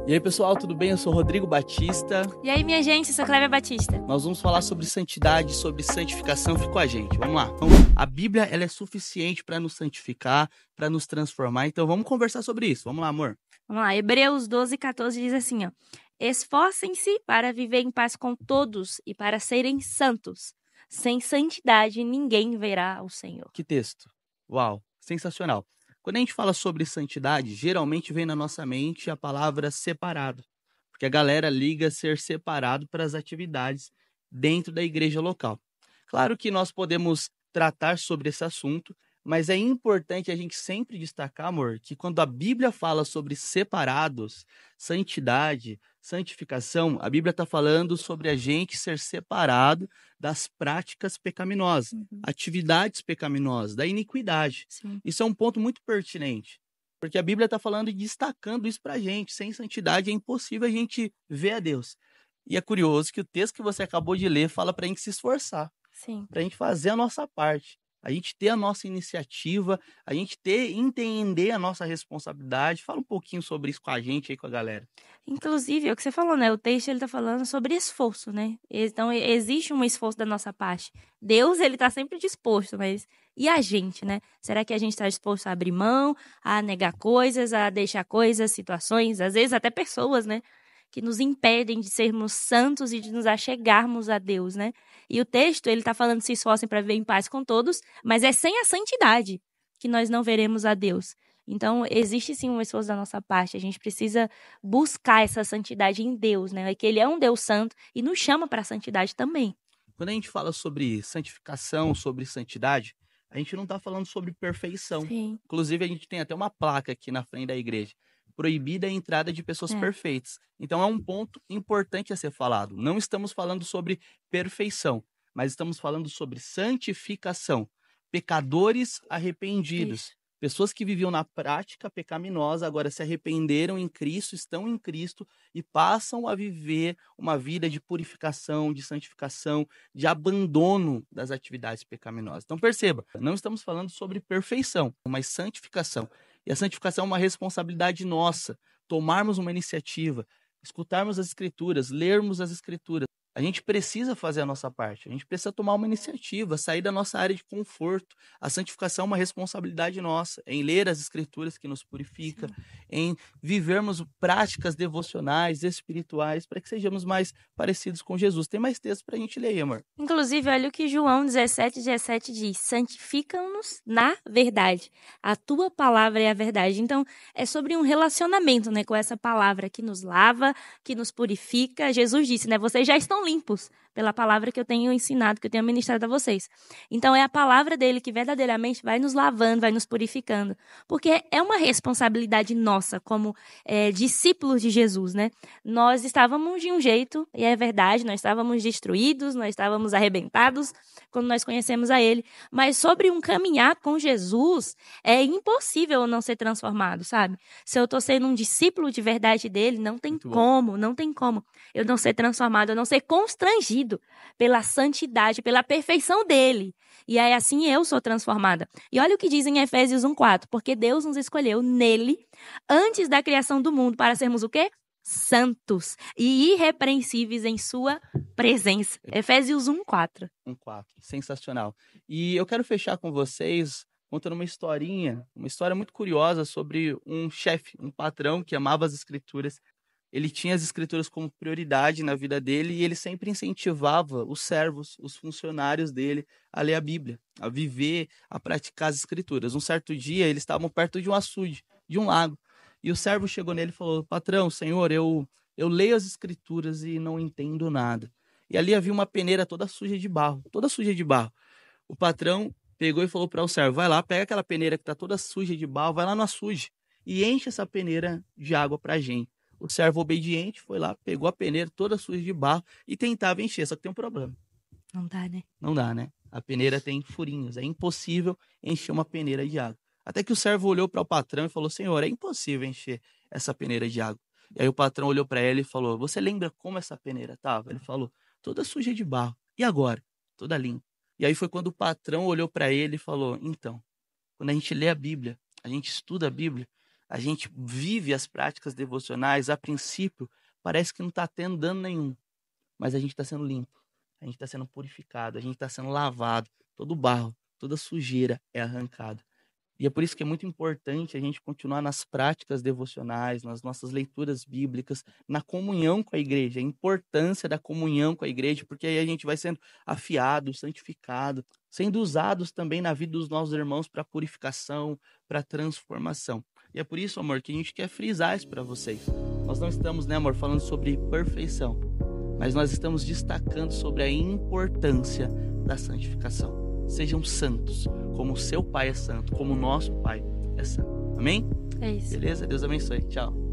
E aí, pessoal, tudo bem? Eu sou Rodrigo Batista. E aí, minha gente, eu sou Clévia Batista. Nós vamos falar sobre santidade, sobre santificação. Fica com a gente, vamos lá. A Bíblia ela é suficiente para nos santificar, para nos transformar. Então, vamos conversar sobre isso. Vamos lá, amor. Vamos lá, Hebreus 12:14 diz assim, ó. Esforcem-se para viver em paz com todos e para serem santos. Sem santidade, ninguém verá o Senhor. Que texto. Uau, sensacional. Quando a gente fala sobre santidade, geralmente vem na nossa mente a palavra separado. Porque a galera liga ser separado para as atividades dentro da igreja local. Claro que nós podemos tratar sobre esse assunto, mas é importante a gente sempre destacar, amor, que quando a Bíblia fala sobre separados, santidade, santificação, a Bíblia está falando sobre a gente ser separado das práticas pecaminosas, atividades pecaminosas, da iniquidade. Sim. Isso é um ponto muito pertinente. Porque a Bíblia está falando e destacando isso para a gente. Sem santidade é impossível a gente ver a Deus. E é curioso que o texto que você acabou de ler fala para a gente se esforçar, Sim. para a gente fazer a nossa parte, a gente ter a nossa iniciativa, a gente entender a nossa responsabilidade. Fala um pouquinho sobre isso com a gente aí, com a galera. Inclusive, é o que você falou, né? O texto ele tá falando sobre esforço, né? Então, existe um esforço da nossa parte. Deus, ele tá sempre disposto, mas e a gente, né? Será que a gente está disposto a abrir mão, a negar coisas, a deixar coisas, situações, às vezes até pessoas, né? Que nos impedem de sermos santos e de nos achegarmos a Deus, né? E o texto, ele tá falando se esforcem para viver em paz com todos, mas é sem a santidade que nós não veremos a Deus. Então, existe sim um esforço da nossa parte. A gente precisa buscar essa santidade em Deus, né? Que Ele é um Deus santo e nos chama para a santidade também. Quando a gente fala sobre santificação, sobre santidade, a gente não está falando sobre perfeição. Sim. Inclusive, a gente tem até uma placa aqui na frente da igreja. Proibida a entrada de pessoas perfeitas. Então, é um ponto importante a ser falado. Não estamos falando sobre perfeição, mas estamos falando sobre santificação. Pecadores arrependidos. Isso. Pessoas que viviam na prática pecaminosa, agora se arrependeram em Cristo, estão em Cristo e passam a viver uma vida de purificação, de santificação, de abandono das atividades pecaminosas. Então perceba, não estamos falando sobre perfeição, mas santificação. E a santificação é uma responsabilidade nossa, tomarmos uma iniciativa, escutarmos as Escrituras, lermos as Escrituras. A gente precisa fazer a nossa parte, a gente precisa tomar uma iniciativa, sair da nossa área de conforto. A santificação é uma responsabilidade nossa, em ler as Escrituras que nos purifica, em vivermos práticas devocionais, espirituais, para que sejamos mais parecidos com Jesus. Tem mais texto para a gente ler aí, amor. Inclusive, olha o que João 17:17 diz. Santifica-nos na verdade. A tua palavra é a verdade. Então, é sobre um relacionamento, né, com essa palavra que nos lava, que nos purifica. Jesus disse, né, vocês já estão limpos pela palavra que eu tenho ensinado, que eu tenho ministrado a vocês. Então, é a palavra dele que verdadeiramente vai nos lavando, vai nos purificando. Porque é uma responsabilidade nossa como discípulos de Jesus, né? Nós estávamos de um jeito, e é verdade, nós estávamos destruídos, nós estávamos arrebentados quando nós conhecemos a ele. Mas sobre um caminhar com Jesus, é impossível eu não ser transformado, sabe? Se eu estou sendo um discípulo de verdade dele, não tem como eu não ser transformado, eu não ser constrangido pela santidade, pela perfeição dele. E aí assim eu sou transformada. E olha o que diz em Efésios 1:4, porque Deus nos escolheu nele, antes da criação do mundo, para sermos o quê? Santos e irrepreensíveis em sua presença. Efésios 1:4. 1:4, sensacional. E eu quero fechar com vocês contando uma história muito curiosa sobre um chefe, um patrão que amava as Escrituras. Ele tinha as Escrituras como prioridade na vida dele e ele sempre incentivava os servos, os funcionários dele a ler a Bíblia, a viver, a praticar as Escrituras. Um certo dia, eles estavam perto de um açude, de um lago. E o servo chegou nele e falou, patrão, senhor, eu leio as Escrituras e não entendo nada. E ali havia uma peneira toda suja de barro. O patrão pegou e falou para o servo, vai lá, pega aquela peneira que está toda suja de barro, vai lá no açude e enche essa peneira de água para a gente. O servo obediente foi lá, pegou a peneira toda suja de barro e tentava encher, só que tem um problema. Não dá, né? Não dá, né? A peneira tem furinhos, é impossível encher uma peneira de água. Até que o servo olhou para o patrão e falou, senhor, é impossível encher essa peneira de água. E aí o patrão olhou para ele e falou, você lembra como essa peneira estava? Ele falou, toda suja de barro. E agora? Toda limpa. E aí foi quando o patrão olhou para ele e falou, então, quando a gente lê a Bíblia, a gente estuda a Bíblia, a gente vive as práticas devocionais, a princípio, parece que não está tendo dano nenhum, mas a gente está sendo limpo, a gente está sendo purificado, a gente está sendo lavado, todo o barro, toda sujeira é arrancada. E é por isso que é muito importante a gente continuar nas práticas devocionais, nas nossas leituras bíblicas, na comunhão com a igreja, a importância da comunhão com a igreja, porque aí a gente vai sendo afiado, santificado, sendo usados também na vida dos nossos irmãos para purificação, para transformação. E é por isso, amor, que a gente quer frisar isso para vocês. Nós não estamos, né, amor, falando sobre perfeição, mas nós estamos destacando sobre a importância da santificação. Sejam santos, como o seu Pai é santo, como o nosso Pai é santo. Amém? É isso. Beleza? Deus abençoe. Tchau.